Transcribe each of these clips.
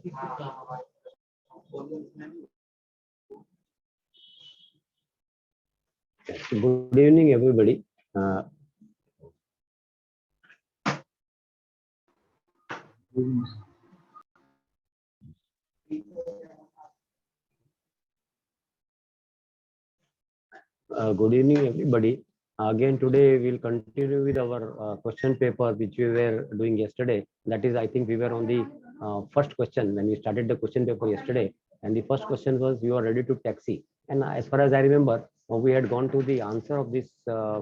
Good evening, everybody. Good evening, everybody. Again, today we'll continue with our question paper, which we were doing yesterday. That is, I think we were on the first question when we started the question paper yesterday. And the first question was, you are ready to taxi. And as far as I remember, we had gone to the answer of this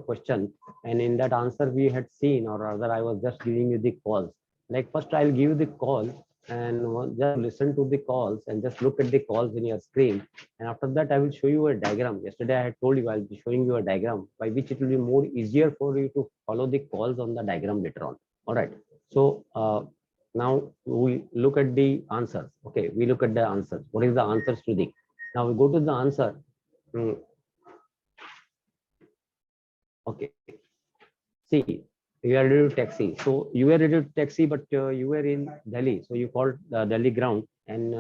question. And in that answer, we had seen, or rather, I was just giving you the calls. Like first, I'll give you the call and just listen to the calls and just look at the calls in your screen. And after that, I will show you a diagram. Yesterday, I had told you I'll be showing you a diagram by which it will be more easier for you to follow the calls on the diagram later on. All right. So now we look at the answers. Okay, we look at the answers. What is the answers to the? Now we go to the answer. Okay. See, you are ready to taxi. So you were ready to taxi, but you were in Delhi. So you called Delhi ground, and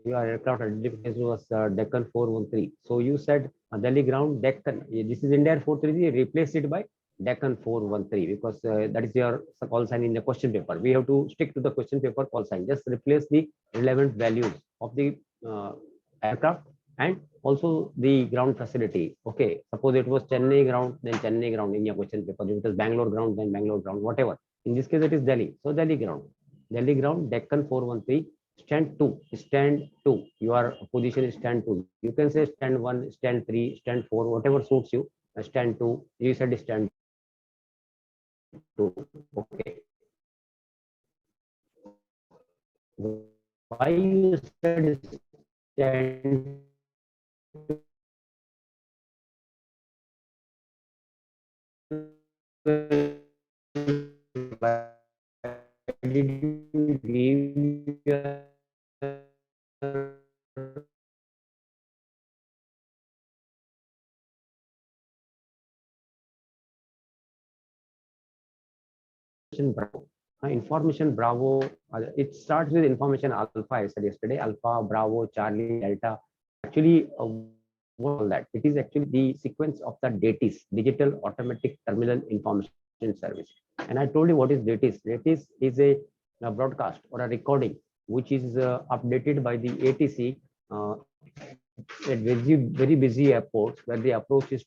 your aircraft identification was Deccan 413. So you said Delhi ground Deccan. This is India 433. Replace it by Deccan 413 because that is your call sign in the question paper. We have to stick to the question paper call sign. Just replace the relevant values of the aircraft and also the ground facility. Okay, suppose it was Chennai ground, then Chennai ground in your question paper. If it is Bangalore ground, then Bangalore ground, whatever. In this case, it is Delhi. So Delhi ground, Deccan 413, stand 2, stand 2. Your position is stand 2. You can say stand 1, stand 3, stand 4, whatever suits you. Stand 2, you said stand 2. Okay. Why you said stand did you give your information Bravo? It starts with information alpha. I said yesterday, alpha, Bravo, Charlie, Delta. Actually, what that? It is actually the sequence of the DATIS, Digital Automatic Terminal Information Service. And I told you what is DATIS. DATIS is a broadcast or a recording which is updated by the ATC at very busy airports where the approach is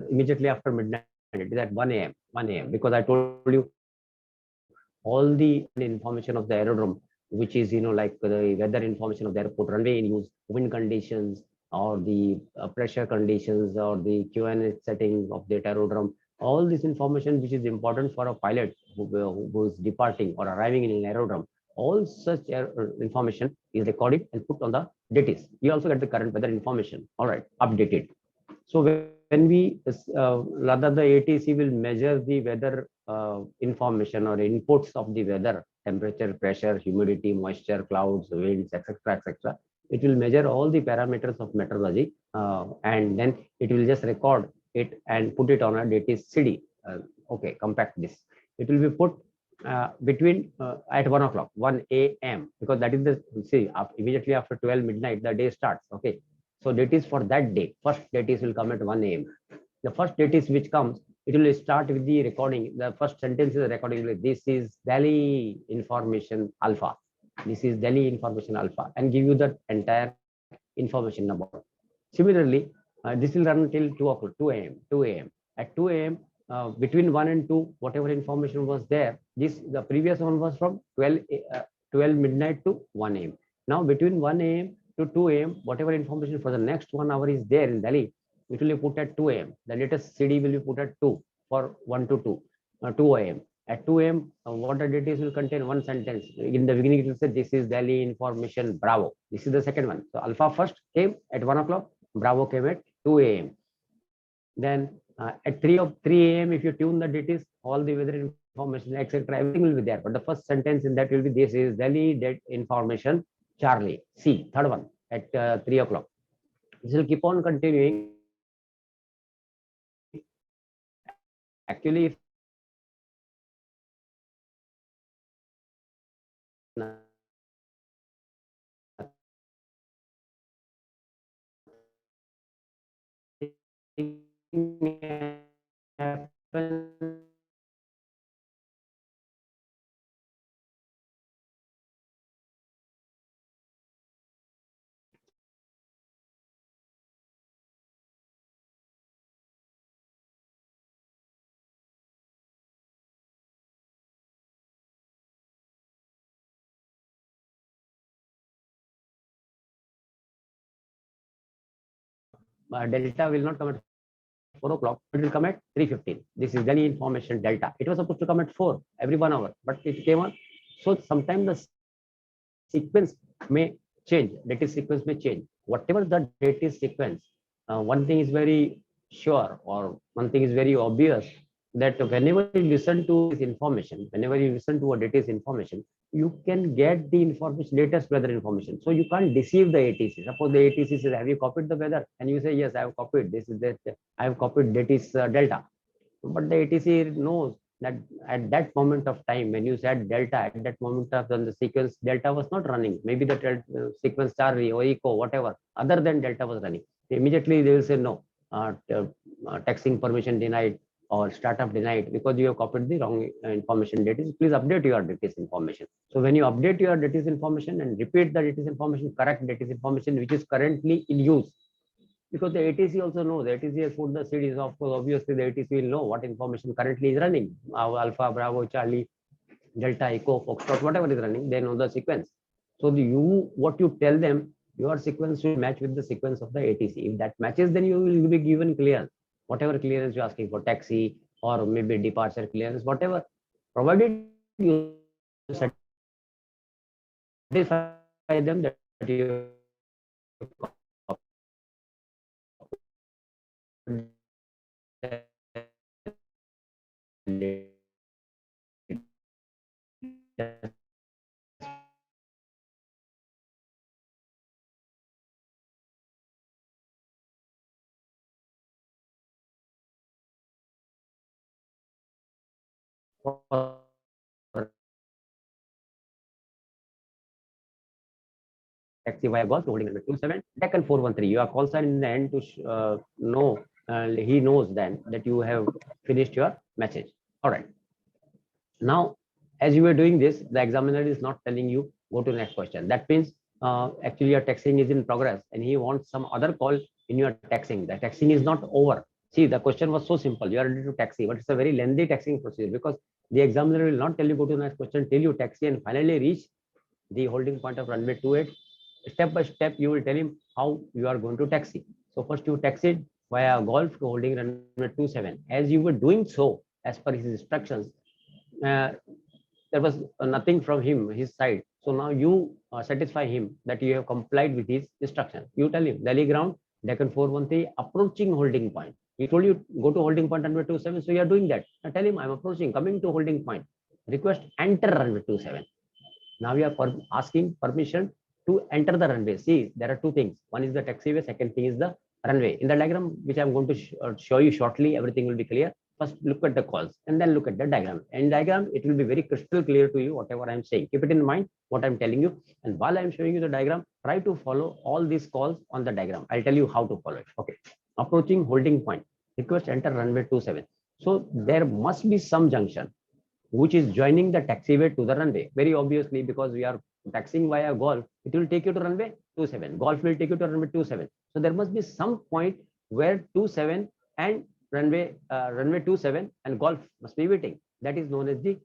immediately after midnight. It is at 1 a.m. 1 a.m. because I told you all the information of the aerodrome, which is like the weather information of the airport, runway in use, wind conditions, or the pressure conditions, or the QNH setting of the aerodrome. All this information, which is important for a pilot who is departing or arriving in an aerodrome, all such information is recorded and put on the DATIS. You also get the current weather information. All right, updated. So when we rather the ATC will measure the weather information or inputs of the weather, temperature, pressure, humidity, moisture, clouds, winds, etc., etc. It will measure all the parameters of meteorology, and then it will just record it and put it on a DATIS CD. Okay, compact disk. It will be put between at 1 o'clock, 1 a.m. because that is the immediately after 12 midnight the day starts. Okay, so DATIS for that day. First DATIS will come at 1 a.m. The first DATIS which comes, it will start with the recording. The first sentence is a recording. Like, this is Delhi Information Alpha. This is Delhi Information Alpha, and give you the entire information about. Similarly, this will run until 2 o'clock, 2 a.m. 2 a.m. At 2 a.m. Between 1 and 2, whatever information was there, the previous one was from 12 midnight to 1 a.m. Now between 1 a.m. to 2 a.m., whatever information for the next 1 hour is there in Delhi, it will be put at 2 a.m. The latest CD will be put at 2 for 1 to 2, 2 a.m. At 2 a.m., what the details will contain one sentence. In the beginning, it will say, this is Delhi information, Bravo. This is the second one. So Alpha first came at 1 o'clock, Bravo came at 2 a.m. Then at 3 a.m., if you tune the details, all the weather information, etc., everything will be there. But the first sentence in that will be, this is Delhi date information, Charlie. C, third one at 3 o'clock. This will keep on continuing. Actually, if happens, Delta will not come at 4 o'clock, it will come at 3:15. This is Delhi information Delta. It was supposed to come at 4 every 1 hour, but it came on. So sometimes the sequence may change, data sequence may change. Whatever the data sequence, one thing is very sure, or one thing is very obvious, that whenever you listen to this information, whenever you listen to a data's information, you can get the information, latest weather information. So you can't deceive the ATC. Suppose the ATC says, have you copied the weather? And you say, yes, I have copied. This is that. I have copied data's Delta. But the ATC knows that at that moment of time, when you said Delta, at that moment of the sequence, Delta was not running. Maybe the sequence Charlie or Echo, whatever, other than Delta was running. Immediately they will say, no, taxing permission denied or startup denied because you have copied the wrong information data. Please update your data information. So when you update your data information and repeat the data information, correct data information which is currently in use, because the ATC also knows, the ATC has put the series, of course, obviously the ATC will know what information currently is running. Alpha, Bravo, Charlie, Delta, Echo, Foxtrot, whatever is running, they know the sequence. So what you tell them, your sequence should match with the sequence of the ATC. If that matches, then you will be given clearance. Whatever clearance you're asking for, taxi or maybe departure clearance, whatever, provided you satisfy them that you taxi via golf to holding number 27, Deccan 413. Your call sign in the end to know, he knows then that you have finished your message. All right. Now, as you were doing this, the examiner is not telling you go to the next question. That means actually your texting is in progress and he wants some other call in your texting. The texting is not over. See, the question was so simple. You are ready to taxi, but it's a very lengthy texting procedure because the examiner will not tell you go to the next question till you taxi and finally reach the holding point of runway 28. Step by step, you will tell him how you are going to taxi. So first you taxied via golf to holding runway 27. As you were doing so, as per his instructions, there was nothing from his side. So now you satisfy him that you have complied with his instruction. You tell him Delhi ground, Deccan 413, approaching holding point. He told you go to holding point runway 27, so you are doing that. Now tell him I'm approaching, coming to holding point. Request enter runway 27. Now we are asking permission to enter the runway. See, there are two things. One is the taxiway, second thing is the runway. In the diagram, which I'm going to show you shortly, everything will be clear. First, look at the calls and then look at the diagram. In diagram, it will be very crystal clear to you, whatever I'm saying. Keep it in mind, what I'm telling you. And while I'm showing you the diagram, try to follow all these calls on the diagram. I'll tell you how to follow it. Okay. Approaching holding point. Request enter runway 27. So there must be some junction which is joining the taxiway to the runway. Very obviously, because we are taxiing via golf, it will take you to runway 27. Golf will take you to runway 27. So there must be some point where 27 and runway 27 and golf must be waiting. That is known as the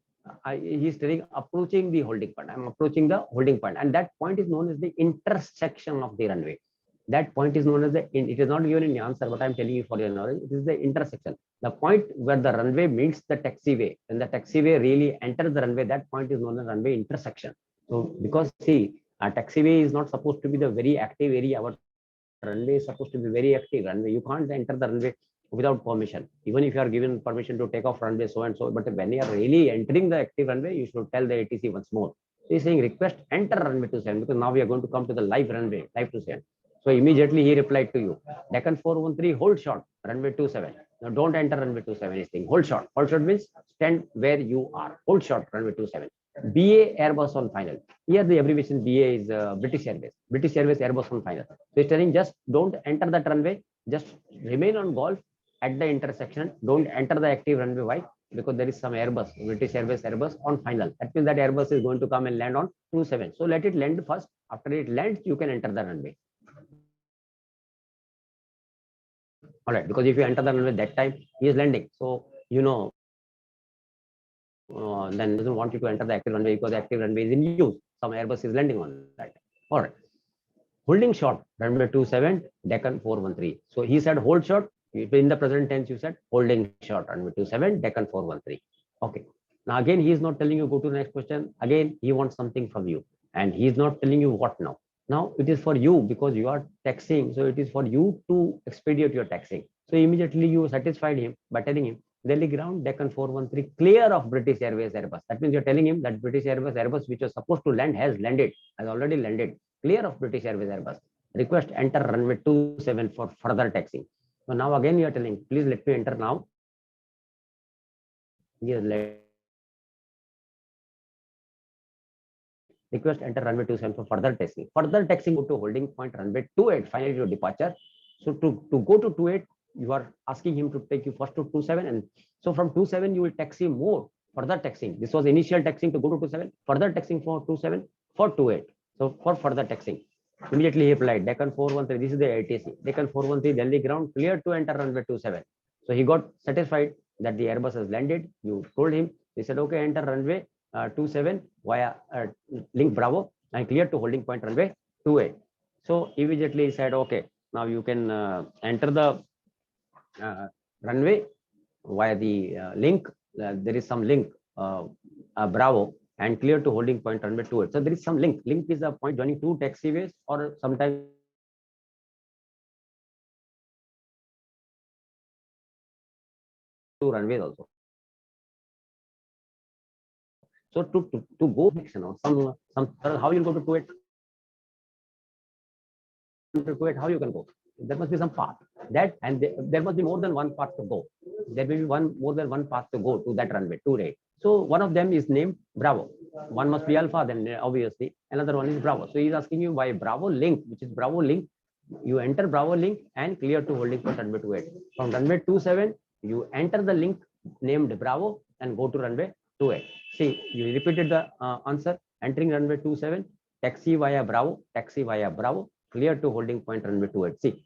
he is telling approaching the holding point. I'm approaching the holding point, and that point is known as the intersection of the runway. That point is known as it is not given in the answer, but I'm telling you for your knowledge, it is the intersection. The point where the runway meets the taxiway, when the taxiway really enters the runway, that point is known as runway intersection. So because see, a taxiway is not supposed to be the very active area. Our runway is supposed to be very active runway. You can't enter the runway without permission. Even if you are given permission to take off runway so and so, but when you are really entering the active runway, you should tell the ATC once more. So he's saying request enter runway 27, because now we are going to come to the live runway, live 27. So immediately he replied to you, Deccan 413, hold short, runway 27. Now don't enter runway 27, he's saying hold short. Hold short means stand where you are. Hold short, runway 27. BA Airbus on final. Here the abbreviation BA is British Airways. British Airways Airbus on final. So he's telling just don't enter that runway, just remain on golf at the intersection. Don't enter the active runway. Why? Because there is some Airbus, British Airways Airbus on final. That means that Airbus is going to come and land on 27. So let it land first. After it lands, you can enter the runway. All right, because if you enter the runway that time, he is landing. So, then doesn't want you to enter the active runway because the active runway is in use. Some Airbus is landing on that. All right. Holding short, runway 27, Deccan 413. So he said hold short. In the present tense, you said holding short, runway 27, Deccan 413. Okay. Now again, he is not telling you go to the next question. Again, he wants something from you. And he is not telling you what now. Now it is for you because you are taxing. So it is for you to expedite your taxing. So immediately you satisfied him by telling him Delhi ground, Deccan 413, clear of British Airways Airbus. That means you're telling him that British Airways Airbus, which was supposed to land, has already landed. Clear of British Airways Airbus. Request enter runway 27 for further taxing. So now again you are telling, please let me enter now. Yes, request enter runway 27 for further taxing. Further taxing, go to holding point runway 28, finally your departure. So to go to 28, you are asking him to take you first to 27, and so from 27 you will taxi more. Further taxing. This was initial taxing to go to 27. Further taxing for 27 for 28. So for further taxing. Immediately he applied Deccan 413. This is the ATC. Deccan 413 Delhi ground clear to enter runway 27. So he got satisfied that the Airbus has landed. You told him. He said, okay, enter runway 27 via link Bravo and clear to holding point runway 28. So immediately he said, okay, now you can enter the runway via the link. There is some link Bravo and clear to holding point runway 28. So there is some link. Link is a point joining two taxiways or sometimes two runways also. So to go action or some how you go to 28, how you can go? There must be some path that, and there must be more than one path to go. There will be more than one path to go to that runway 28. So one of them is named Bravo. One must be Alpha, then obviously another one is Bravo. So he's asking you why Bravo link, which is Bravo link. You enter Bravo link and clear to holding point runway 28. From runway 27, you enter the link named Bravo and go to runway 28. See, you repeated the answer. Entering runway 27, taxi via Bravo, clear to holding point runway 28. See,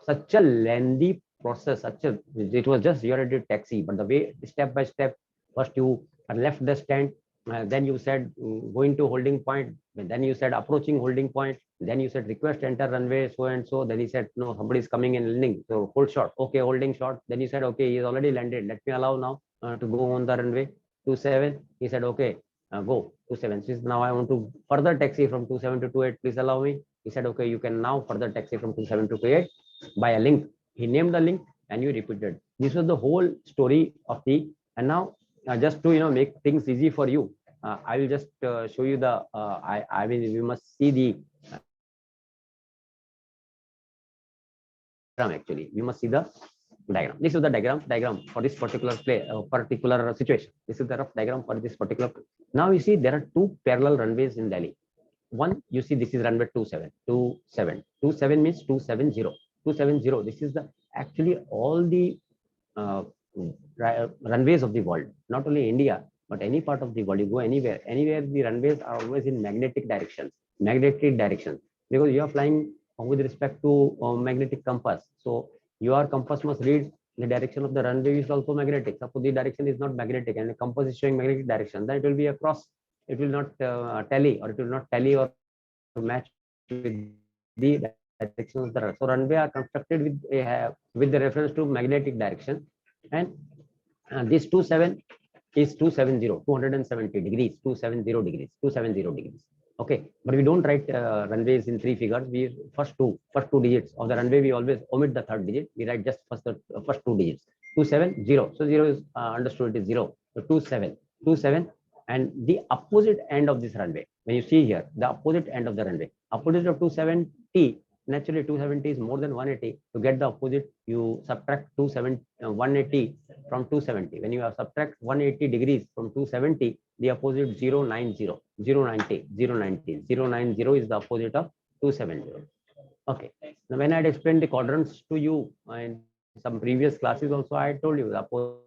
such a lengthy process, it was just you already taxi, but the way step by step, first you left the stand, then you said going to holding point, then you said approaching holding point, then you said request enter runway so and so, then he said no, somebody is coming and landing, so hold short. Okay, holding short. Then you said okay, he is already landed, let me allow now to go on the runway 27. He said okay, go 27. So now I want to further taxi from 27 to 28, please allow me. He said okay, you can now further taxi from 27 to 28 by a link. He named the link and you repeated. This was the whole story of the, and now just to make things easy for you, I will just show you the I mean we must see the diagram. Actually we must see the diagram. This is the diagram for this particular particular situation. This is the rough diagram for this particular. Now you see there are two parallel runways in Delhi. One, you see this is runway 27. 27 means 270. 270. This is the actually all the runways of the world, not only India, but any part of the world. You go anywhere, the runways are always in magnetic directions, because you are flying with respect to magnetic compass. So your compass must read the direction of the runway is also magnetic. Suppose the direction is not magnetic and the compass is showing magnetic direction, then it will be a cross. It will not tally, or it will not tally or match with the direction of the runway. So runway are constructed with the reference to magnetic direction, and this 27 is 270, 270 degrees, 270 degrees, 270 degrees. Okay, but we don't write runways in three figures. We first two digits of the runway. We always omit the third digit. We write just first two digits. 270. So zero is understood. It is zero. So 27, and the opposite end of this runway. When you see here, the opposite end of the runway, opposite of 270. Naturally, 270 is more than 180. To get the opposite, you subtract 180 from 270. When you have subtract 180 degrees from 270, the opposite 090, 090, 090, 090 is the opposite of 270. Okay. Now, when I had explained the quadrants to you in some previous classes also, I told you the opposite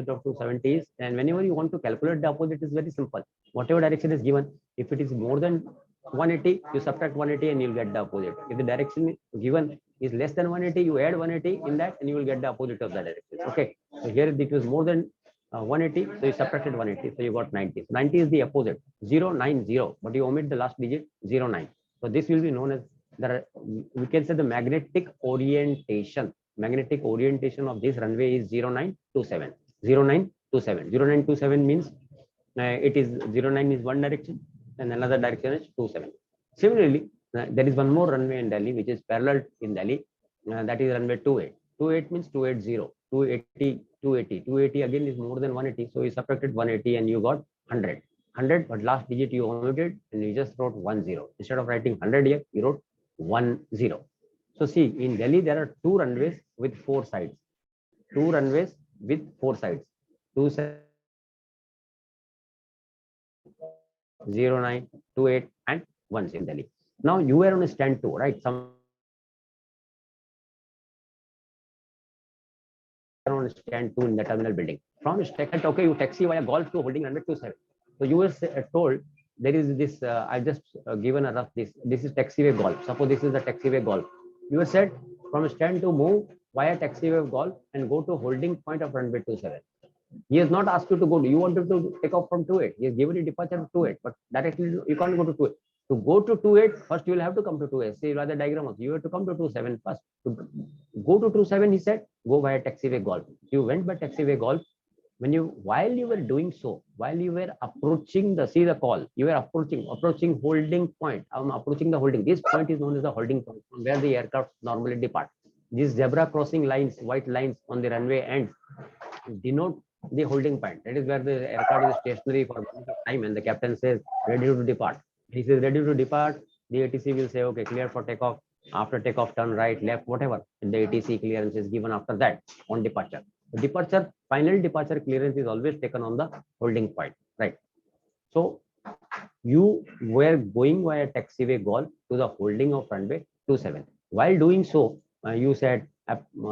of 270 is, and whenever you want to calculate the opposite, is very simple. Whatever direction is given, if it is more than 180, you subtract 180 and you'll get the opposite. If the direction given is less than 180, you add 180 in that and you will get the opposite of that direction. Okay. So here it was more than 180, so you subtracted 180, so you got 90. So 90 is the opposite, 090, but you omit the last digit 09. So this will be known as we can say the magnetic orientation. Magnetic orientation of this runway is 0927. 0927. 0927 means it is 09 is one direction and another direction is 27. Similarly, there is one more runway in Delhi which is parallel in Delhi. That is runway 28. 28 means 280. 280 again is more than 180. So you subtracted 180 and you got 100, but last digit you omitted and you just wrote 10. Instead of writing 100 here, you wrote 10. So see, in Delhi there are two runways with four sides. Two runways with four sides. 09, 28 and 10 in Delhi. Now you were on a stand 2, right? Some on stand 2 in the terminal building. From stand, okay, you taxi via golf to holding runway 27. So you were told there is this. I just given a rough this. This is taxiway golf. Suppose this is the taxiway golf. You were said from stand to move via taxiway golf and go to holding point of runway 27. He has not asked you to go. You wanted to take off from 28. He has given you departure to 28, but directly you can't go to 28. To go to 28, first you will have to come to 28. See rather diagram also. You have to come to 27 first. To go to 27, he said, go via taxiway golf. You went by taxiway golf. While you were doing so, while you were approaching the call, you were approaching holding point. I'm approaching the holding. This point is known as the holding point, from where the aircraft normally depart. These zebra crossing lines, white lines on the runway ends, denote the holding point. That is where the aircraft is stationary for time and the captain says ready to depart. He says ready to depart, the ATC will say okay, clear for takeoff. After takeoff, turn right, left, whatever. And the ATC clearance is given after that on departure. The final departure clearance is always taken on the holding point, right? So you were going via taxiway golf to the holding of runway 27. While doing so, you said,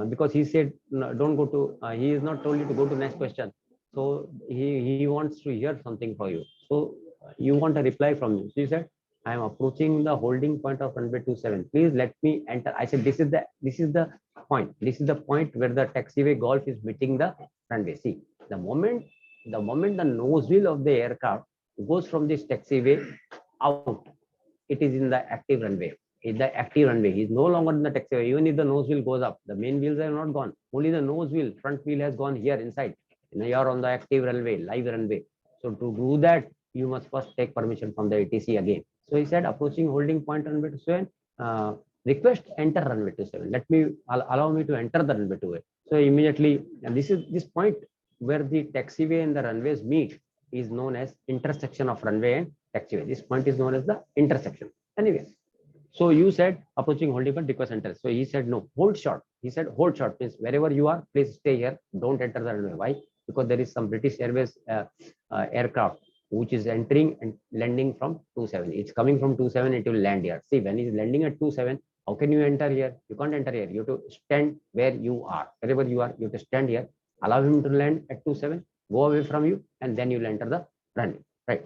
because he said don't go to, he is not told you to go to next question. So he wants to hear something from you. So you want a reply from you. So you said, I am approaching the holding point of runway 27. Please let me enter. I said, this is the point. This is the point where the taxiway golf is meeting the runway. See, the moment the nose wheel of the aircraft goes from this taxiway out, it is in the active runway. In the active runway, he is no longer in the taxiway. Even if the nose wheel goes up, the main wheels are not gone. Only the nose wheel, front wheel has gone here inside. You are on the active runway, live runway. So to do that, you must first take permission from the ATC again. So he said, approaching holding point runway 27, request enter runway 27. Allow me to enter the runway 28. So immediately, and this point where the taxiway and the runways meet is known as intersection of runway and taxiway. This point is known as the intersection. Anyway, so you said approaching holding point, request enter. So he said no, hold short. He said hold short means wherever you are, please stay here. Don't enter the runway. Why? Because there is some British Airways aircraft which is entering and landing from 27. It's coming from 27, it will land here. See, when he's landing at 27, how can you enter here? You can't enter here. You have to stand where you are. Wherever you are, you have to stand here. Allow him to land at 27, go away from you, and then you'll enter the runway. Right.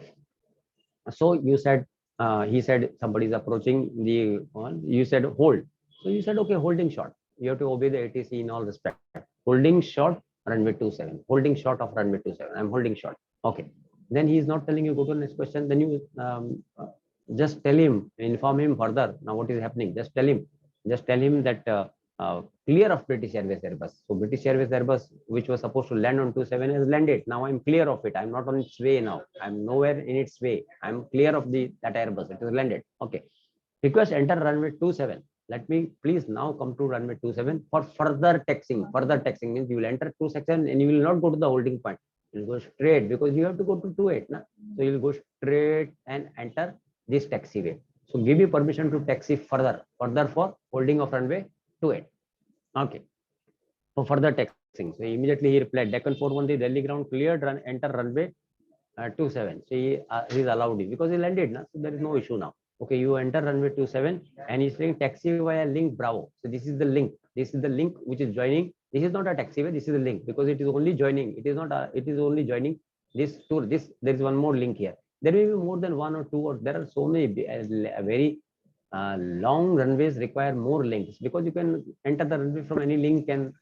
So you said, he said somebody is approaching the one. You said hold. So you said, okay, holding short. You have to obey the ATC in all respect. Holding short, runway 27. Holding short of runway 27. I'm holding short. Okay. Then he is not telling you go to the next question. Then you just tell him, inform him further. Now what is happening? Just tell him that clear of British Airways Airbus. So British Airways Airbus, which was supposed to land on 27, has landed. Now I'm clear of it. I'm not on its way now. I'm nowhere in its way. I'm clear of that Airbus. It has landed. Okay. Request enter runway 27. Let me please now come to runway 27 for further taxiing. Further taxiing means you will enter 27 and you will not go to the holding point. You will go straight because you have to go to 28. Na? So you will go straight and enter this taxiway. So give me permission to taxi further for holding of runway 28. Okay. For further taxiing. So immediately he replied, Deccan 413 Delhi ground cleared, enter runway 27. So he is allowed it because he landed. Na? So there is no issue now. Okay, you enter runway 27 and he's saying taxi via link Bravo. So this is the link. This is the link which is joining. This is not a taxiway. This is a link because it is only joining. It is not. It is only joining this tour. There is one more link here. There may be more than one or two, or there are so many very long runways require more links because you can enter the runway from any link and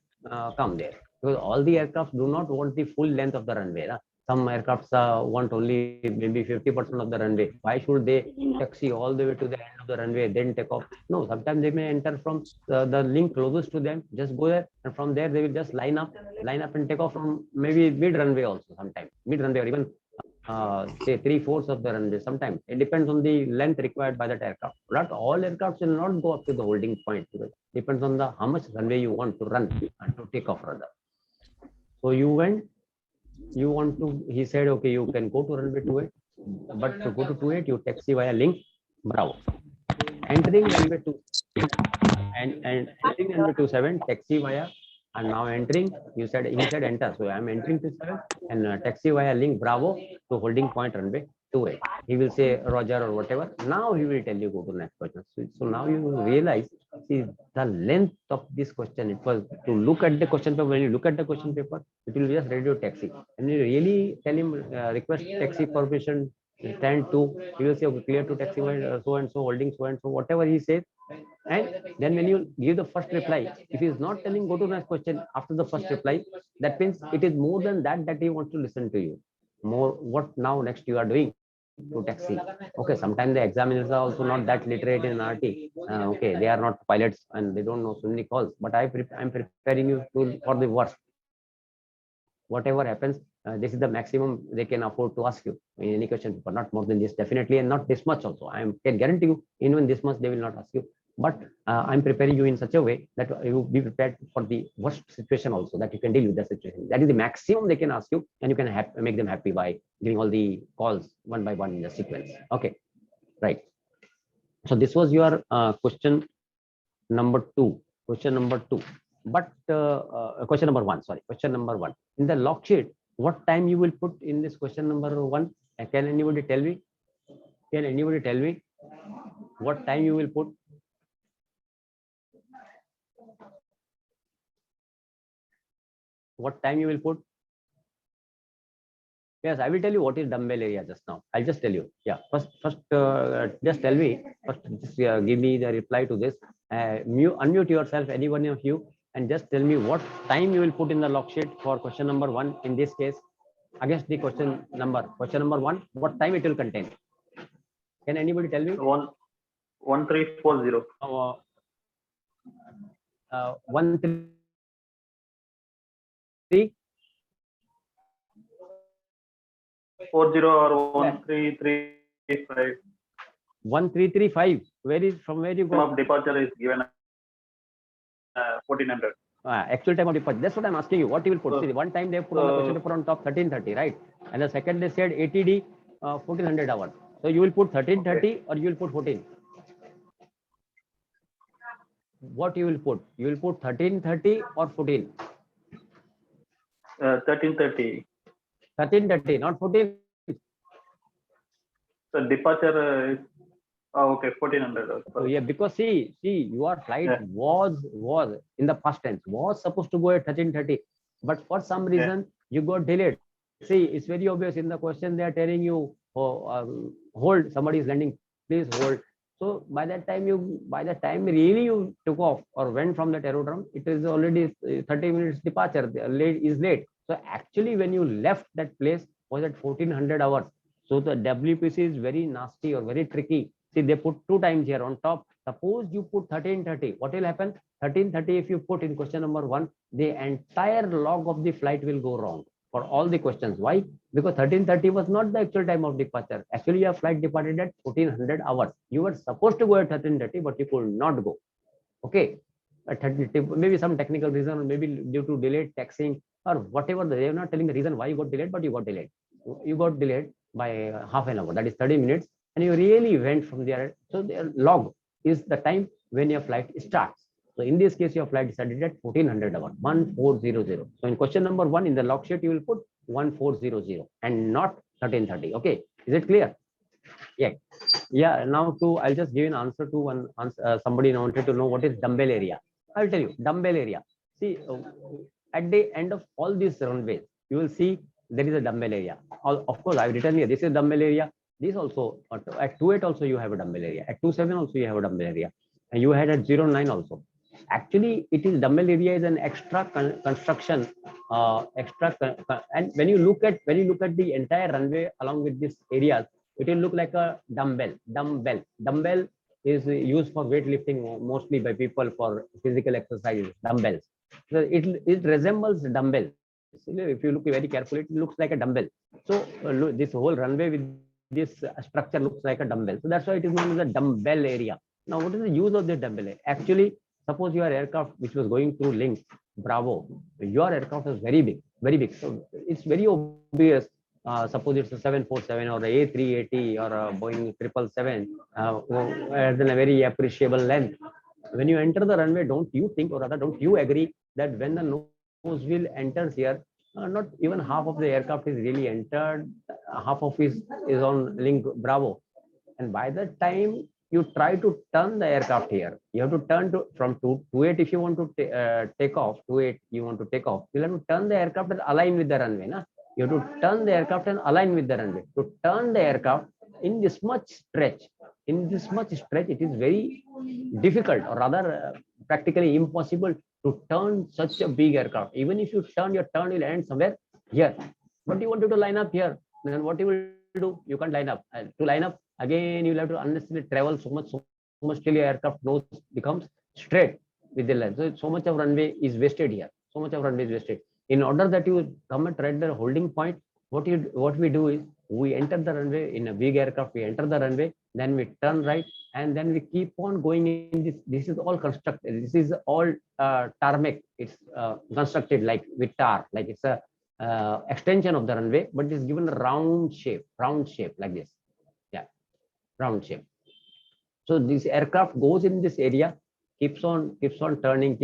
come there. Because all the aircraft do not want the full length of the runway. Na? Some aircrafts want only maybe 50% of the runway. Why should they taxi all the way to the end of the runway, then take off? No, sometimes they may enter from the link closest to them, just go there, and from there they will just line up and take off from maybe mid runway also, sometimes mid runway or even say 3/4 of the runway. Sometimes it depends on the length required by that aircraft. Not all aircrafts will not go up to the holding point because it depends on the how much runway you want to run and to take off rather. So you went. You want to, he said, okay, you can go to runway 28, but to go to 28, you taxi via link Bravo. Entering runway 2 and entering runway 27, taxi via, and now entering, he said enter. So I'm entering 27 and taxi via link Bravo to holding point runway 28. He will say Roger or whatever. Now he will tell you go to next question. So now you will realize, see the length of this question. It was to look at the question paper. When you look at the question paper, it will just radio taxi, and you really tell him request taxi permission stand to. He will say okay, clear to taxi so and so holding so and so, whatever he says. And then when you give the first reply, if he is not telling go to next question after the first reply, that means it is more than that he wants to listen to you. More what now next you are doing to taxi. Okay, sometimes the examiners are also not that literate in RT. Okay, they are not pilots and they don't know so many calls. But I'm preparing you for the worst. Whatever happens, this is the maximum they can afford to ask you in any question, but not more than this, definitely, and not this much also. I can guarantee you, even this much they will not ask you. But I'm preparing you in such a way that you be prepared for the worst situation also, that you can deal with the situation. That is the maximum they can ask you, and you can make them happy by giving all the calls one by one in the sequence. Okay, right. So this was your question number two. Question number two. But question number one, sorry, question number one. In the log sheet, what time you will put in this question number one? Can anybody tell me? Can anybody tell me what time you will put? What time you will put? Yes, I will tell you what is dumbbell area just now. I'll just tell you. Yeah, first, just tell me. First, just give me the reply to this. Unmute yourself, any one of you, and just tell me what time you will put in the log sheet for question number one. In this case, against the question number one, what time it will contain? Can anybody tell me? 1340. 1340 or 1335. 1335. From where you got? Time of departure is given 1400. Actual time of departure. That's what I'm asking you. What you will put? See, one time they put on the question paper on top 1330, right? And the second they said ATD 1400 hours. So you will put 1330 or you will put 14? What you will put? You will put 1330 or 14? 1330. 1330, not 14. So departure is okay, 1400. So yeah, because see, your flight was in the past tense, was supposed to go at 1330, but for some reason you got delayed. See, it's very obvious in the question they are telling you, hold, somebody is landing, please hold. So by the time really you took off or went from that aerodrome, it is already 30 minutes departure. Late. So actually, when you left that place was at 1400 hours. So the WPC is very nasty or very tricky. See, they put 2 times here on top. Suppose you put 1330. What will happen? 1330, if you put in question number 1, the entire log of the flight will go wrong for all the questions. Why? Because 1330 was not the actual time of departure. Actually, your flight departed at 1400 hours. You were supposed to go at 1330, but you could not go. Okay. At 30, maybe some technical reason, or maybe due to delayed taxing or whatever. They are not telling the reason why you got delayed, but you got delayed. You got delayed by half an hour, that is 30 minutes, and you really went from there. So the log is the time when your flight starts. So in this case, your flight started at 1400 hours, 1400. So in question number 1, in the log sheet, you will put 1400 and not 1330. Okay, is it clear? Yeah. Now I'll just give an answer to one answer. Somebody wanted to know what is dumbbell area. I'll tell you, dumbbell area. See, at the end of all these runways, you will see there is a dumbbell area. Of course, I've written here, this is dumbbell area. This also, at 28 also you have a dumbbell area. At 27 also you have a dumbbell area. And you had at 09 also. Actually, it is dumbbell area is an extra construction, and when you look at the entire runway along with these areas, it will look like a dumbbell. Dumbbell is used for weightlifting mostly by people for physical exercises. Dumbbells. So it resembles dumbbell. If you look very carefully, it looks like a dumbbell. So this whole runway with this structure looks like a dumbbell. So that's why it is known as a dumbbell area. Now, what is the use of this dumbbell? Actually, suppose your aircraft which was going through Lynx Bravo, your aircraft is very big, very big. So it's very obvious. Suppose it's a 747 or a A380 or a Boeing 777, has a very appreciable length. When you enter the runway, don't you think, or rather, don't you agree that when the nose wheel enters here, not even half of the aircraft is really entered, half of it is on Lynx Bravo, and by the time you try to turn the aircraft here, you have to turn to from 28 if you want to take off. 28 you want to take off, you'll have to turn the aircraft and align with the runway. Na? You have to turn the aircraft and align with the runway. To turn the aircraft in this much stretch, it is very difficult, or rather practically impossible to turn such a big aircraft. Even if you turn, your turn will end somewhere here. But you wanted to line up here, then what you will do? You can't line up. To line up, again, you'll have to unnecessarily travel so much till your aircraft nose becomes straight with the line. So much of runway is wasted here. So much of runway is wasted. In order that you come at right the holding point, what we do is we enter the runway in a big aircraft. We enter the runway, then we turn right, and then we keep on going in this. This is all constructed. This is all tarmac. It's constructed like with tar, like it's a extension of the runway, but it's given a round shape like this. Yeah, round shape. So this aircraft goes in this area, keeps on turning,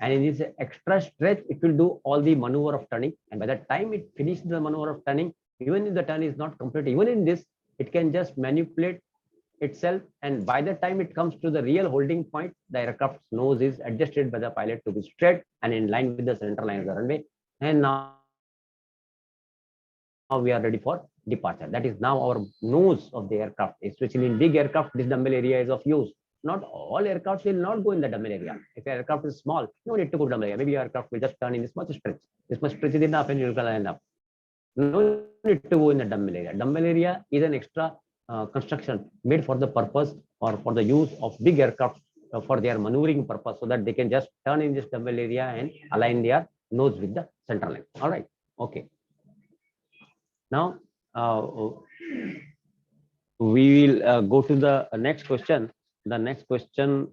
and in this extra stretch, it will do all the maneuver of turning. And by the time it finishes the maneuver of turning, even if the turn is not complete, even in this, it can just manipulate itself. And by the time it comes to the real holding point, the aircraft's nose is adjusted by the pilot to be straight and in line with the center line of the runway. And now we are ready for departure. That is now our nose of the aircraft, especially in big aircraft, this dumbbell area is of use. Not all aircraft will not go in the dumbbell area. If the aircraft is small, no need to go to dumbbell area. Maybe your aircraft will just turn in this much stretch. This much stretch is enough and you can line up. No need to go in the dumbbell area. Dumbbell area is an extra construction made for the purpose or for the use of big aircraft for their maneuvering purpose, so that they can just turn in this dumbbell area and align their nose with the center line. All right. Okay. Now we will go to the next question. The next question,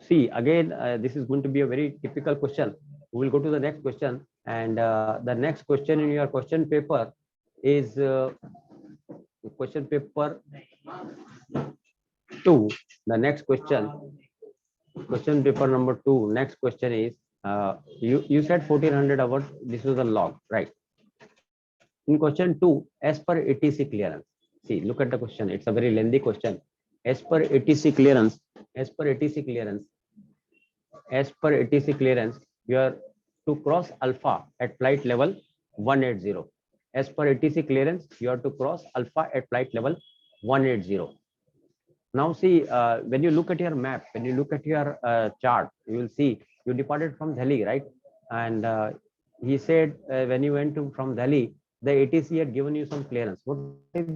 see again, this is going to be a very typical question. We will go to the next question, and the next question in your question paper is question paper 2. The next question paper number 2. Next question is you said 1400 hours. This was the log, right? In question 2, as per ATC clearance. See, look at the question. It's a very lengthy question. As per ATC clearance, you are to cross alpha at flight level 180. As per ATC clearance, you are to cross alpha at flight level 180. Now see, when you look at your map, when you look at your chart, you will see you departed from Delhi, right? And he said when you went from Delhi, the ATC had given you some clearance. What is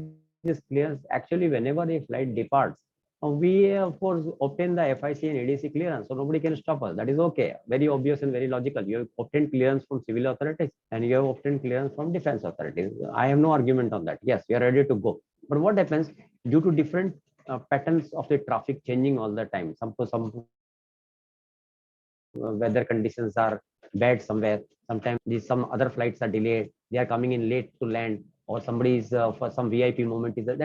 this clearance? Actually, whenever a flight departs, we of course obtain the FIC and ADC clearance, so nobody can stop us. That is okay. Very obvious and very logical. You have obtained clearance from civil authorities and you have obtained clearance from defense authorities. I have no argument on that. Yes, we are ready to go. But what happens due to different patterns of the traffic changing all the time? Some weather conditions are bad somewhere. Sometimes some other flights are delayed. They are coming in late to land, or somebody is for some VIP moment is that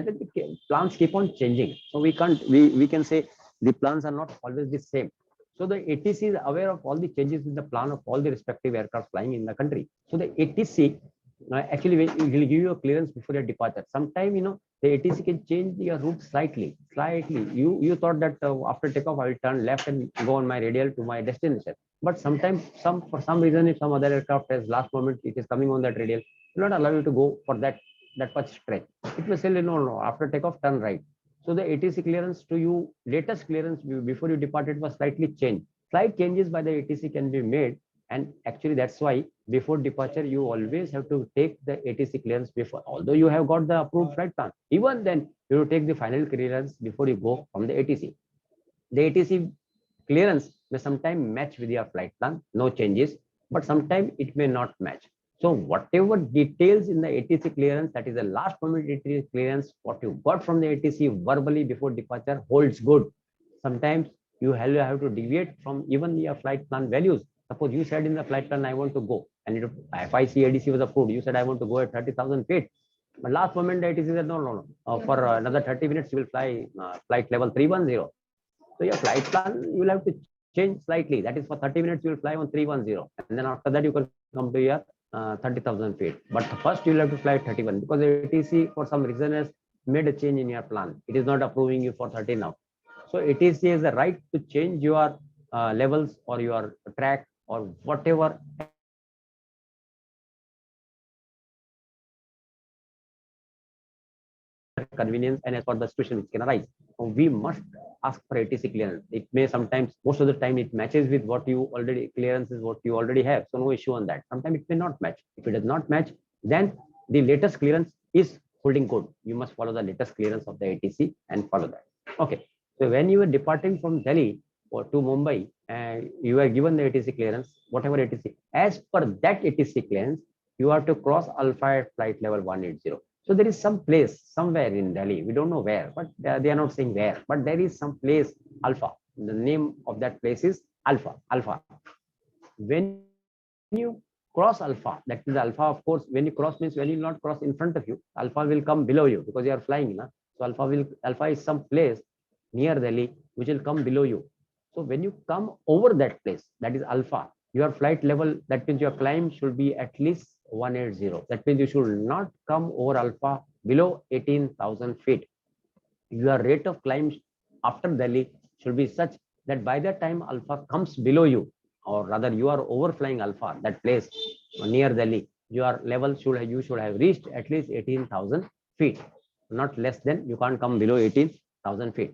plans keep on changing. So we can't we can say the plans are not always the same. So the ATC is aware of all the changes in the plan of all the respective aircraft flying in the country. So the ATC actually will give you a clearance before your departure. Sometime the ATC can change your route slightly. You thought that after takeoff I will turn left and go on my radial to my destination. But sometimes for some reason, if some other aircraft has last moment it is coming on that radial, it will not allow you to go for that much stretch. It will say no, after takeoff turn right. So the ATC clearance to you, latest clearance before you departed was slightly changed. Slight changes by the ATC can be made, and actually that's why before departure you always have to take the ATC clearance before. Although you have got the approved flight plan, even then you will take the final clearance before you go from the ATC. The ATC clearance may sometimes match with your flight plan, no changes, but sometimes it may not match. So whatever details in the ATC clearance, that is the last moment ATC clearance, what you got from the ATC verbally before departure holds good. Sometimes you have to deviate from even your flight plan values. Suppose you said in the flight plan, I want to go, and FIC ADC was approved. You said I want to go at 30,000 feet. But last moment the ATC said no. For another 30 minutes you will fly flight level 310. So your flight plan you will have to change slightly. That is for 30 minutes you will fly on 310, and then after that you can come to your 30,000 feet. But first you will have to fly 31 because the ATC for some reason has made a change in your plan. It is not approving you for 30 now. So ATC has the right to change your levels or your track or whatever convenience and as for the situation which can arise. We must ask for ATC clearance. It may sometimes, most of the time, it matches with what you already clearance is what you already have. So no issue on that. Sometimes it may not match. If it does not match, then the latest clearance is holding good. You must follow the latest clearance of the ATC and follow that. Okay. So when you are departing from Delhi or to Mumbai, you are given the ATC clearance, whatever ATC. As per that ATC clearance, you have to cross Alpha at flight level 180. So there is some place somewhere in Delhi, we don't know where, but they are not saying where, but there is some place, Alpha. The name of that place is Alpha. When you cross Alpha, that is Alpha, of course, when you cross means when you not cross in front of you, Alpha will come below you because you are flying. Na? So Alpha is some place near Delhi, which will come below you. So when you come over that place, that is Alpha, your flight level, that means your climb should be at least 180. That means you should not come over Alpha below 18,000 feet. Your rate of climb after Delhi should be such that by the time Alpha comes below you, or rather you are overflying Alpha, that place near Delhi, your level you should have reached at least 18,000 feet. Not less than, you can't come below 18,000 feet.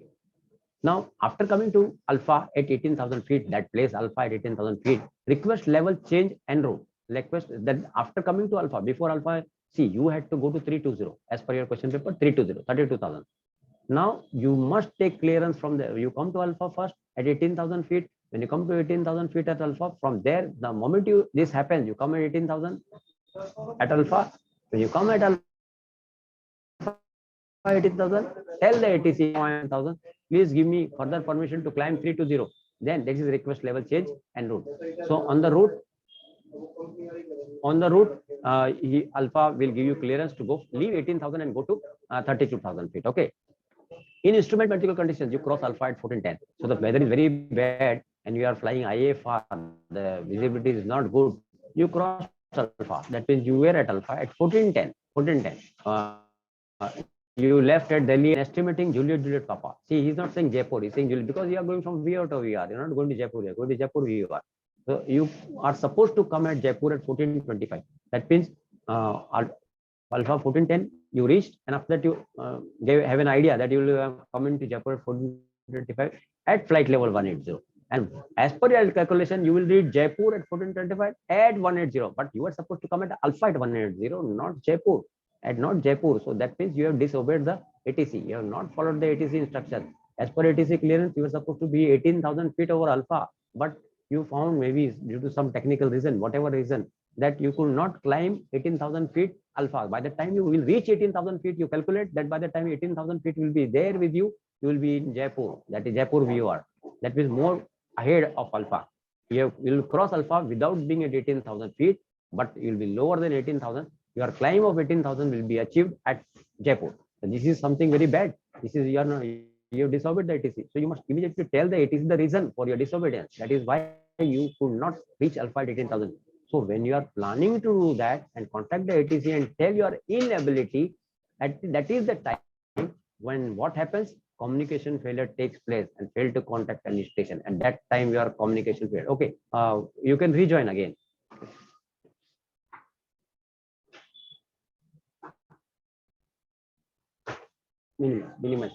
Now, after coming to Alpha at 18,000 feet, that place Alpha at 18,000 feet, request level change en route. Request that after coming to Alpha, before Alpha, see, you had to go to 320 as per your question paper, 320, 32,000. Now, you must take clearance from there. You come to Alpha first at 18,000 feet. When you come to 18,000 feet at Alpha, from there, the moment this happens, you come at 18,000 at Alpha. When you come at Alpha, 18,000, tell the ATC 1,000, please give me further permission to climb 320. Then this is request level change en route. So on the route, Alpha will give you clearance to go leave 18,000 and go to 32,000 feet. Okay. In instrument meteorological conditions, you cross Alpha at 1410. So the weather is very bad and you are flying IFR, the visibility is not good. You cross Alpha. That means you were at Alpha at 1410. You left at Delhi estimating Juliet Papa. See, he's not saying Jaipur, he's saying Juliet because you are going from VR to VR. You're not going to Jaipur, you're going to Jaipur VR. So you are supposed to come at Jaipur at 1425. That means Alpha 1410, you reached, and after that you have an idea that you will come into Jaipur at 1425 at flight level 180. And as per your calculation, you will reach Jaipur at 14:25 at 180. But you are supposed to come at Alpha at 180, not Jaipur. At not Jaipur. So that means you have disobeyed the ATC. You have not followed the ATC instruction. As per ATC clearance, you are supposed to be 18,000 feet over Alpha. But you found maybe due to some technical reason, whatever reason, that you could not climb 18,000 feet Alpha. By the time you will reach 18,000 feet, you calculate that by the time 18,000 feet will be there with you, you will be in Jaipur. That is Jaipur viewer. That means more ahead of Alpha. You will cross Alpha without being at 18,000 feet, but you will be lower than 18,000. Your climb of 18,000 will be achieved at Jaipur. And this is something very bad. This is you have disobeyed the ATC. So you must immediately tell the ATC the reason for your disobedience. That is why you could not reach Alpha at 18,000. So when you are planning to do that and contact the ATC and tell your inability, that is the time when what happens? Communication failure takes place and fail to contact any station. At that time, your communication failure. Okay, you can rejoin again. Minimize.